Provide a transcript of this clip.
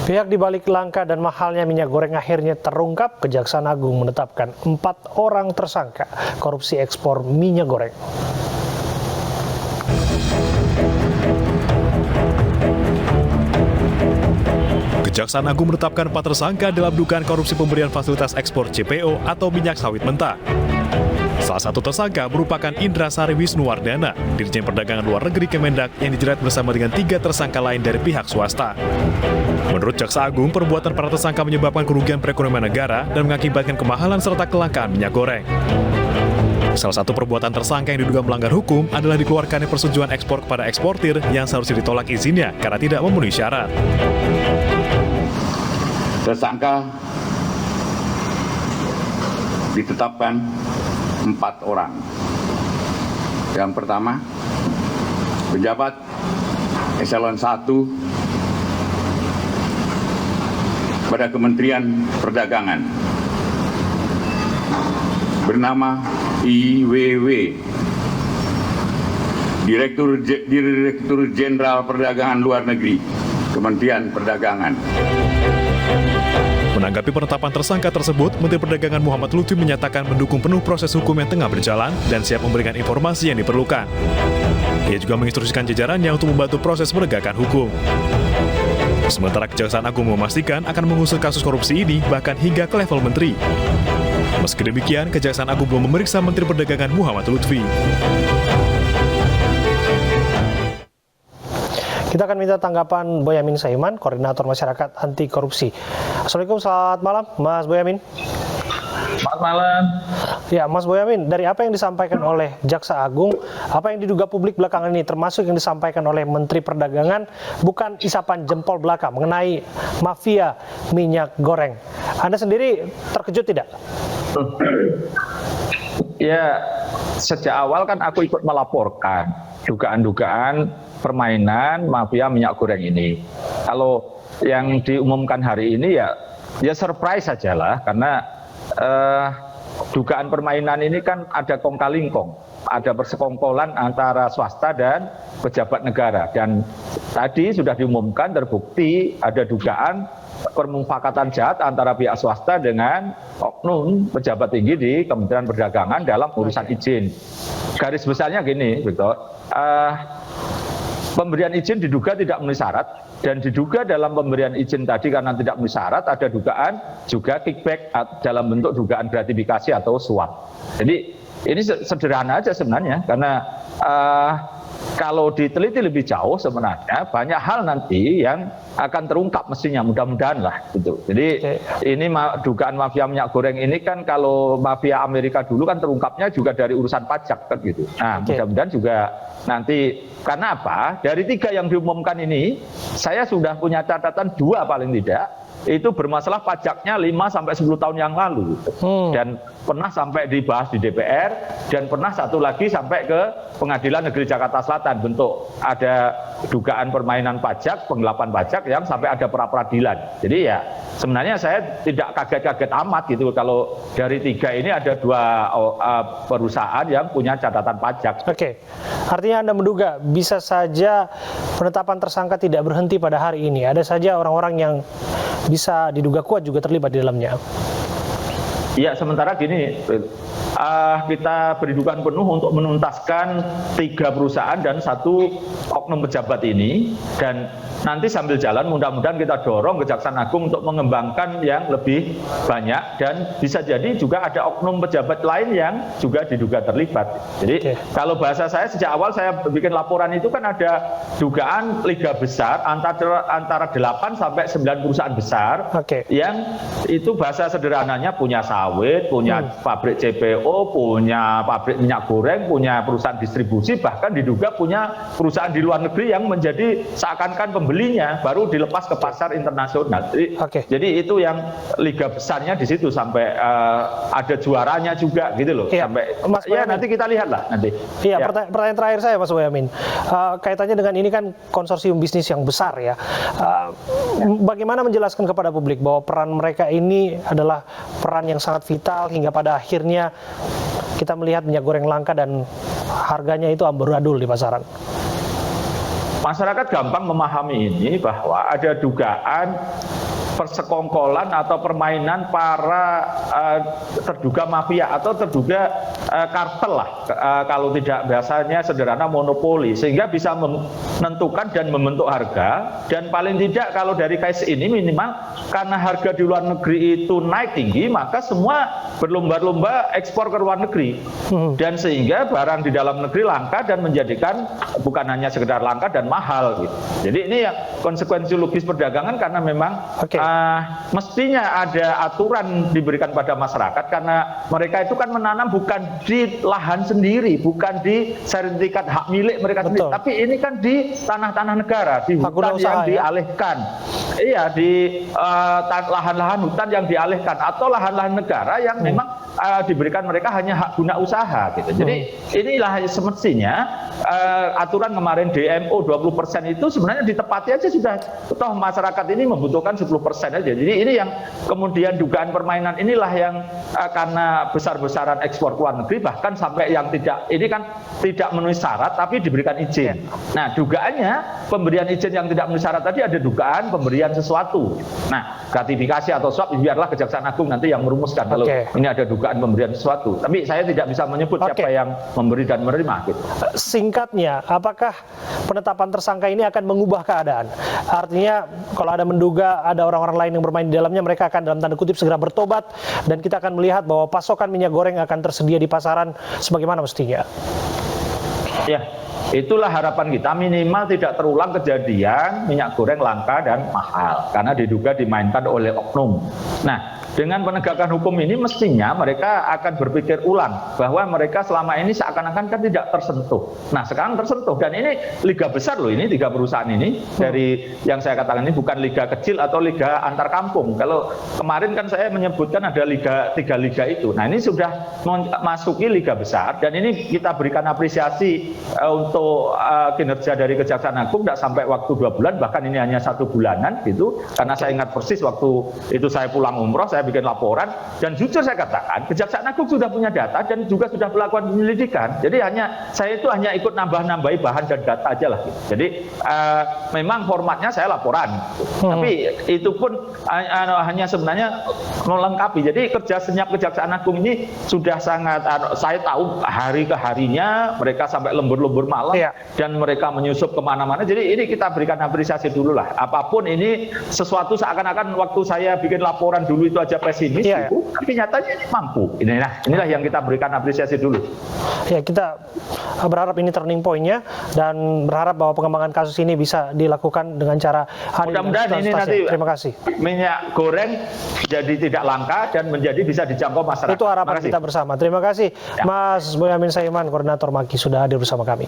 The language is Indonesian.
Pihak di balik langka dan mahalnya minyak goreng akhirnya terungkap. Kejaksaan Agung menetapkan 4 orang tersangka korupsi ekspor minyak goreng. Kejaksaan Agung menetapkan 4 tersangka dalam dugaan korupsi pemberian fasilitas ekspor CPO atau minyak sawit mentah. Salah satu tersangka merupakan Indra Sari Wisnuwardana, Dirjen Perdagangan Luar Negeri Kemendak yang dijerat bersama dengan 3 tersangka lain dari pihak swasta. Menurut Jaksa Agung, perbuatan para tersangka menyebabkan kerugian perekonomian negara dan mengakibatkan kemahalan serta kelangkaan minyak goreng. Salah satu perbuatan tersangka yang diduga melanggar hukum adalah dikeluarkannya persetujuan ekspor kepada eksportir yang seharusnya ditolak izinnya karena tidak memenuhi syarat. Tersangka ditetapkan 4 orang. Yang pertama, pejabat eselon 1 pada Kementerian Perdagangan bernama IWW, Direktur Jenderal Perdagangan Luar Negeri, Kementerian Perdagangan. Menanggapi penetapan tersangka tersebut, Menteri Perdagangan Muhammad Lutfi menyatakan mendukung penuh proses hukum yang tengah berjalan dan siap memberikan informasi yang diperlukan. Ia juga menginstruksikan jajarannya untuk membantu proses penegakan hukum. Sementara Kejaksaan Agung memastikan akan mengusut kasus korupsi ini bahkan hingga ke level menteri. Meski demikian, Kejaksaan Agung belum memeriksa Menteri Perdagangan Muhammad Lutfi. Kita akan minta tanggapan Boyamin Saiman, Koordinator Masyarakat Anti Korupsi. Assalamualaikum, selamat malam Mas Boyamin. Selamat malam. Ya, Mas Boyamin, dari apa yang disampaikan oleh Jaksa Agung, apa yang diduga publik belakangan ini, termasuk yang disampaikan oleh Menteri Perdagangan, bukan isapan jempol belaka mengenai mafia minyak goreng. Anda sendiri terkejut tidak? Ya, sejak awal kan aku ikut melaporkan dugaan-dugaan permainan mafia minyak goreng ini. Kalau yang diumumkan hari ini ya surprise sajalah, karena dugaan permainan ini kan ada kong-kali-kong, ada persekongkolan antara swasta dan pejabat negara. Dan tadi sudah diumumkan terbukti ada dugaan permufakatan jahat antara pihak swasta dengan oknum pejabat tinggi di Kementerian Perdagangan dalam urusan izin. Garis besarnya gini, Victor. Pemberian izin diduga tidak memenuhi syarat, dan diduga dalam pemberian izin tadi karena tidak memenuhi syarat ada dugaan juga kickback dalam bentuk dugaan gratifikasi atau suap. Jadi ini sederhana aja sebenarnya, karena kalau diteliti lebih jauh sebenarnya banyak hal nanti yang akan terungkap mestinya, mudah-mudahan lah gitu. Jadi ini dugaan mafia minyak goreng ini kan, kalau mafia Amerika dulu kan terungkapnya juga dari urusan pajak kan gitu. Nah, mudah-mudahan juga nanti, karena apa? Dari 3 yang diumumkan ini, saya sudah punya catatan 2 paling tidak itu bermasalah pajaknya 5-10 tahun yang lalu, dan pernah sampai dibahas di DPR, dan pernah satu lagi sampai ke Pengadilan Negeri Jakarta Selatan, bentuk ada dugaan permainan pajak, penggelapan pajak yang sampai ada pra-peradilan. Jadi ya sebenarnya saya tidak kaget-kaget amat gitu kalau dari 3 ini ada 2 perusahaan yang punya catatan pajak. Oke, artinya Anda menduga bisa saja penetapan tersangka tidak berhenti pada hari ini. Ada saja orang-orang yang bisa diduga kuat juga terlibat di dalamnya. Ya, sementara gini, kita beri dugaan penuh untuk menuntaskan 3 perusahaan dan 1 oknum pejabat ini, dan nanti sambil jalan mudah-mudahan kita dorong Kejaksaan Agung untuk mengembangkan yang lebih banyak, dan bisa jadi juga ada oknum pejabat lain yang juga diduga terlibat. Jadi kalau bahasa saya sejak awal saya bikin laporan itu kan ada dugaan liga besar antara 8 sampai 9 perusahaan besar yang itu bahasa sederhananya punya sawit, punya pabrik CPO, punya pabrik minyak goreng, punya perusahaan distribusi, bahkan diduga punya perusahaan di luar negeri yang menjadi seakan-akan pembelinya, baru dilepas ke pasar internasional. Jadi itu yang liga besarnya di situ, sampai ada juaranya juga gitu loh. Sampai Mas Boyamin, nanti kita lihat lah nanti. Iya, pertanyaan terakhir saya Mas Boyamin, kaitannya dengan ini kan konsorsium bisnis yang besar ya. Bagaimana menjelaskan kepada publik bahwa peran mereka ini adalah peran yang sangat vital hingga pada akhirnya kita melihat minyak goreng langka dan harganya itu amburadul di pasaran? masyarakat gampang memahami ini bahwa ada dugaan persekongkolan atau permainan para terduga mafia atau terduga kartel lah, kalau tidak biasanya sederhana monopoli, sehingga bisa menentukan dan membentuk harga. Dan paling tidak kalau dari case ini minimal karena harga di luar negeri itu naik tinggi, maka semua berlomba-lomba ekspor ke luar negeri, dan sehingga barang di dalam negeri langka dan menjadikan bukan hanya sekedar langka dan mahal gitu. Jadi ini yang konsekuensi logis perdagangan, karena memang mestinya ada aturan diberikan pada masyarakat, karena mereka itu kan menanam bukan di lahan sendiri, bukan di sertifikat hak milik mereka sendiri, tapi ini kan di tanah-tanah negara, di hutan yang dialihkan. Iya, di lahan-lahan hutan yang dialihkan atau lahan-lahan negara yang memang diberikan mereka hanya hak guna usaha gitu. Jadi inilah semestinya aturan kemarin DMO 20% itu sebenarnya ditepati aja sudah, toh masyarakat ini membutuhkan 10% aja. Jadi ini yang kemudian dugaan permainan inilah yang karena besar-besaran ekspor ke luar negeri, bahkan sampai yang tidak memenuhi syarat tapi diberikan izin. Nah, dugaannya pemberian izin yang tidak memenuhi syarat tadi ada dugaan pemberian sesuatu. Nah, gratifikasi atau suap biarlah Kejaksaan Agung nanti yang merumuskan kalau ini ada dugaan pemberian sesuatu. Tapi saya tidak bisa menyebut siapa yang memberi dan menerima gitu. Singkatnya, apakah penetapan tersangka ini akan mengubah keadaan? Artinya kalau ada menduga ada orang-orang lain yang bermain di dalamnya, mereka akan dalam tanda kutip segera bertobat, dan kita akan melihat bahwa pasokan minyak goreng akan tersedia di pasaran sebagaimana mestinya. Ya, itulah harapan kita, minimal tidak terulang kejadian minyak goreng langka dan mahal karena diduga dimainkan oleh oknum. Nah, dengan penegakan hukum ini mestinya mereka akan berpikir ulang bahwa mereka selama ini seakan-akan kan tidak tersentuh. Nah, sekarang tersentuh, dan ini liga besar loh, ini 3 perusahaan ini dari yang saya katakan ini bukan liga kecil atau liga antar kampung. Kalau kemarin kan saya menyebutkan ada 3 liga itu. Nah, ini sudah memasuki liga besar, dan ini kita berikan apresiasi untuk kinerja dari Kejaksaan Agung, tidak sampai waktu 2 bulan, bahkan ini hanya 1 bulanan gitu. Karena saya ingat persis waktu itu saya pulang umroh, saya bikin laporan, dan jujur saya katakan Kejaksaan Agung sudah punya data dan juga sudah melakukan penyelidikan. Jadi saya itu hanya ikut nambahi bahan dan data aja lah gitu. Jadi memang formatnya saya laporan, tapi itu pun hanya sebenarnya melengkapi. Jadi kerja senyap Kejaksaan Agung ini sudah sangat, saya tahu hari ke harinya mereka sampai lembur-lembur malam, dan mereka menyusup kemana-mana. Jadi ini kita berikan apresiasi dulu lah. Apapun ini sesuatu seakan-akan waktu saya bikin laporan dulu itu aja pesimis, tapi nyatanya ini mampu. Inilah yang kita berikan apresiasi dulu. Ya, kita berharap ini turning point-nya, dan berharap bahwa pengembangan kasus ini bisa dilakukan dengan cara mudah-mudahan ini nanti terima kasih. Minyak goreng jadi tidak langka dan menjadi bisa dijangkau masyarakat. Itu harapan kita bersama. Terima kasih Mas Boyamin Saiman, Koordinator MAKI, sudah hadir bersama kami.